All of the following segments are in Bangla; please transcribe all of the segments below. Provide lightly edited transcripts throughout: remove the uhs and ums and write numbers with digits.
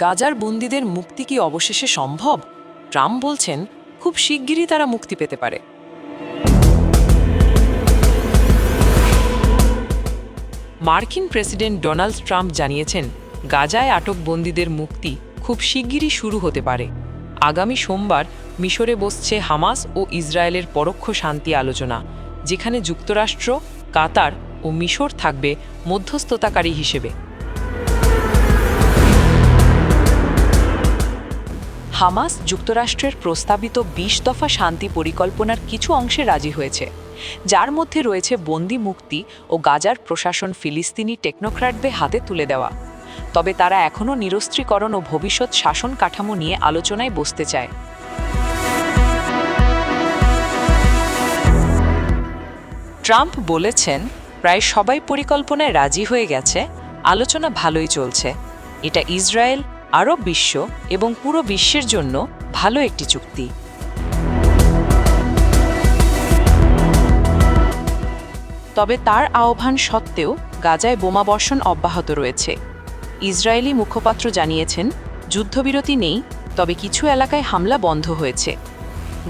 গাজার বন্দীদের মুক্তি কি অবশেষে সম্ভব? ট্রাম্প বলছেন খুব শিগগিরই তারা মুক্তি পেতে পারে। মার্কিন প্রেসিডেন্ট ডোনাল্ড ট্রাম্প জানিয়েছেন গাজায় আটক বন্দীদের মুক্তি খুব শিগগিরই শুরু হতে পারে। আগামী সোমবার মিশরে বসছে হামাস ও ইসরায়েলের পরোক্ষ শান্তি আলোচনা, যেখানে যুক্তরাষ্ট্র, কাতার ও মিশর থাকবে মধ্যস্থতাকারী হিসেবে। হামাস যুক্তরাষ্ট্রের প্রস্তাবিত ২০ দফা শান্তি পরিকল্পনার কিছু অংশে রাজি হয়েছে, যার মধ্যে রয়েছে বন্দি মুক্তি ও গাজার প্রশাসন ফিলিস্তিনি টেকনোক্র্যাটদের হাতে তুলে দেওয়া। তবে তারা এখনও নিরস্ত্রীকরণ ও ভবিষ্যৎ শাসন কাঠামো নিয়ে আলোচনায় বসতে চায়। ট্রাম্প বলেছেন প্রায় সবাই পরিকল্পনায় রাজি হয়ে গেছে, আলোচনা ভালোই চলছে। এটা ইসরায়েল, আরব বিশ্ব এবং পুরো বিশ্বের জন্য ভালো একটি চুক্তি। তবে তার আহ্বান সত্ত্বেও গাজায় বোমাবর্ষণ অব্যাহত রয়েছে। ইসরায়েলি মুখপাত্র জানিয়েছেন যুদ্ধবিরতি নেই, তবে কিছু এলাকায় হামলা বন্ধ হয়েছে।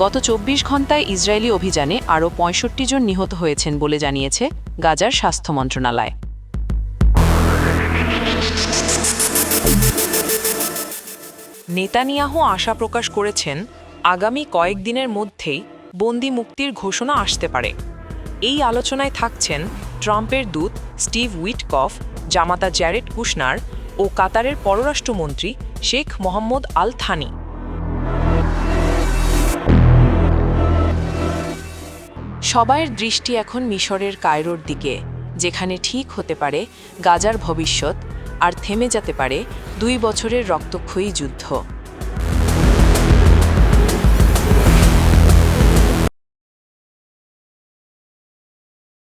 গত ২৪ ঘণ্টায় ইসরায়েলি অভিযানে আরও ৬৫ জন নিহত হয়েছেন বলে জানিয়েছে গাজার স্বাস্থ্য মন্ত্রণালয়। নেতানিয়াহু আশা প্রকাশ করেছেন আগামী কয়েকদিনের মধ্যেই বন্দি মুক্তির ঘোষণা আসতে পারে। এই আলোচনায় থাকছেন ট্রাম্পের দূত স্টিভ উইটকফ, জামাতা জ্যারেড কুশনার ও কাতারের পররাষ্ট্রমন্ত্রী শেখ মোহাম্মদ আল থানি। সবাইয়ের দৃষ্টি এখন মিশরের কায়রোর দিকে, যেখানে ঠিক হতে পারে গাজার ভবিষ্যৎ আর থেমে যেতে পারে ২ বছরের রক্তক্ষয়ী যুদ্ধ।